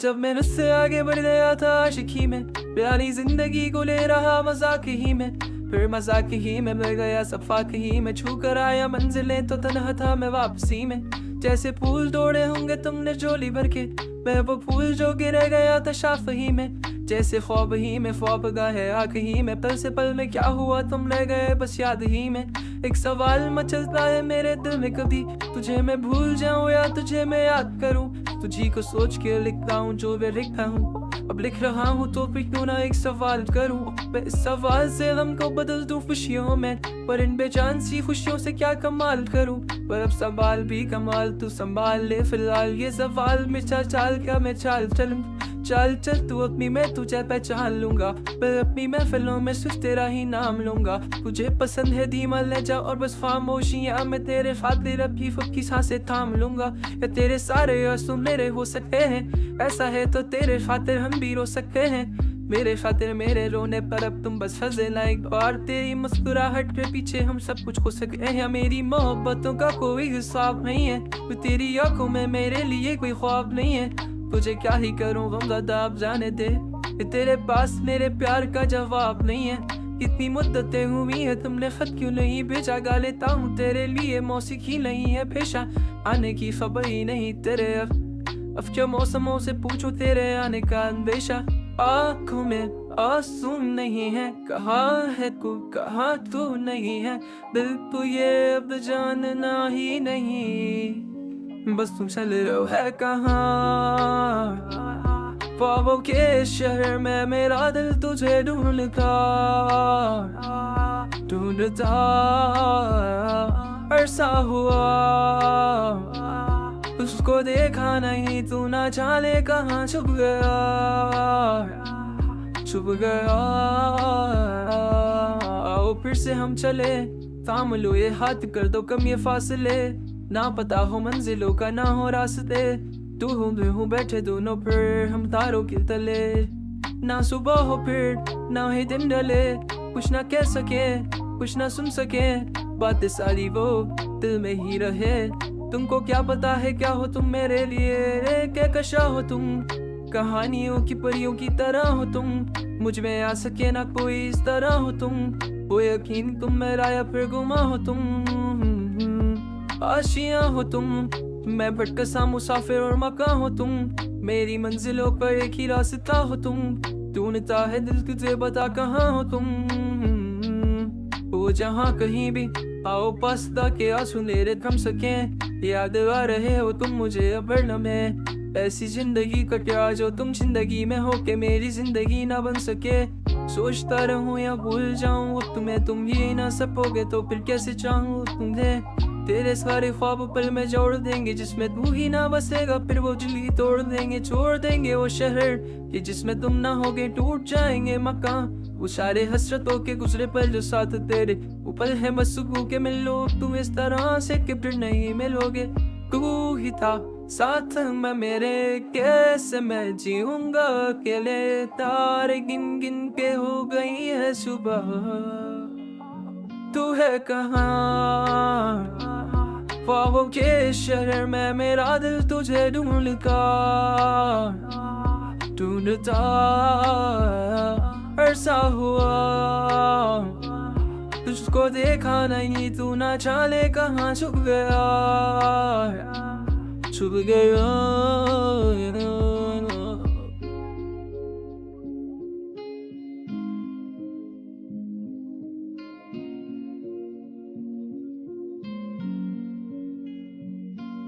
जब मैं उससे आगे बढ़ गया था आशिकी में, प्यारी जिंदगी को ले रहा मजाक ही में, फिर मजाक ही में मिल गया सफाक ही में, छू कर आया मंजिलें तो तन्हा था मैं वापसी में। जैसे फूल तोड़े होंगे तुमने झोली भर के, मैं वो फूल जो गिर गया था शाफ ही में। जैसे ख्वाब ही में ख्वाब गाहे आँख ही में, पल से पल में क्या हुआ तुम रह गए बस याद ही में। एक सवाल मचलता है मेरे दिल में, कभी तुझे मैं भूल जाऊं या तुझे मैं याद करूं। तुझी को सोच के लिखता हूँ जो मैं लिखता हूँ, अब लिख रहा हूँ तो फिर क्यों ना एक सवाल करूं। मैं इस सवाल से गम को बदल दूं खुशियों में, पर इन बेजान सी खुशियों से क्या कमाल करूं। पर अब संभाल भी कमाल तू संभाल ले फिलहाल ये सवाल में, चाल क्या मैं चाल चलूं। चल चल तू अपनी मैं तुझे पहचान लूंगा, मैं अपनी महफिलों में सिर्फ तेरा ही नाम लूंगा। तुझे पसंद है धीमा ले जा और बस खामोशियां, मैं तेरे खातिर अपनी फुकी सांसें थाम लूंगा। या तेरे सारे आंसू मेरे हो सकते हैं, ऐसा है तो तेरे खातिर हम भी रो सकते हैं। मेरे खातिर मेरे रोने पर अब तुम बस हंस देना एक बार, तेरी मुस्कुराहट के पीछे हम सब कुछ खो सकते हैं। मेरी मोहब्बतों का कोई हिसाब नहीं है, तेरी आंखों में मेरे लिए कोई ख्वाब नहीं है। तुझे क्या ही करूं गमज़दा अब जाने दे, तेरे पास मेरे प्यार का जवाब नहीं है। इतनी मुद्दतें हुई है तुमने खत क्यों नहीं भेजा, गा लेता हूँ तेरे लिए मौसीकी नहीं है पेशा, आने की खबर ही नहीं तेरे। अब क्या मौसमों से पूछो तेरे आने का अंदेशा। आँखों में आंसू नहीं है, कहाँ है तू कहाँ तू नहीं है, दिल तो ये अब जानना ही नहीं, बस तुम चल रहे है कहाँ। ख्वाबों के शहर में मेरा दिल तुझे ढूंढता ढूंढता अरसा हुआ, उसको देखा नहीं तू ना जाने कहाँ छुप गया छुप गया। आओ फिर से हम चले, थाम लो ये हाथ कर दो कम ये फासले, ना पता हो मंजिलों का ना हो रास्ते, तू हूँ मैं हूँ बैठे दोनों फिर हम तारों के तले। ना सुबह हो फिर ना ही दिन ढले, कुछ ना कह सके कुछ ना सुन सके, बातें सारी वो दिल में ही रहे। तुमको क्या पता है क्या हो तुम मेरे लिए, क्या कशा हो तुम, कहानियों की परियों की तरह हो तुम, मुझ में आ सके ना कोई इस तरह हो तुम, वो यकीन तुम मेरा या फिर गुमा हो तुम। आशियां हो तुम, मैं भटकसा मुसाफिर और मकां हो तुम, मेरी मंजिलों पर एक ही रास्ता हो तुम, ढूंढता है दिल तुझे बता कहाँ हो तुम। वो जहाँ कहीं भी आओ पास ताकि आंसू मेरे थम सके, याद आ रहे हो तुम मुझे अब हर लम्हे, ऐसी जिंदगी कटा जो तुम जिंदगी में हो के मेरी जिंदगी ना बन सके। सोचता रहूं या भूल जाऊं अब तुम्हें, तुम ही ना सपोगे तो फिर कैसे चाहूं तुम्हें। तेरे सारे ख्वाब पल में जोड़ देंगे जिसमें तू ही ना बसेगा, फिर वो दिल्ली तोड़ देंगे छोड़ देंगे वो शहर कि जिसमें तुम ना होगे, टूट जाएंगे मकान वो सारे हसरतों के गुजरे पल जो साथ तेरे, वो पल है बस सुकून के मिलो तुम इस तरह से कि फिर नहीं मिलोगे। तू ही था साथ में मेरे, कैसे मैं जीऊंगा अकेले, तारे गिन गिन के हो गई है सुबह, तू है कहाँ। ख्वाबों के शहर में मेरा दिल तुझे ढूंढता ढूंढता अरसा हुआ, तुझको देखा नहीं तू ना जाने कहाँ छुप गया छुप गया।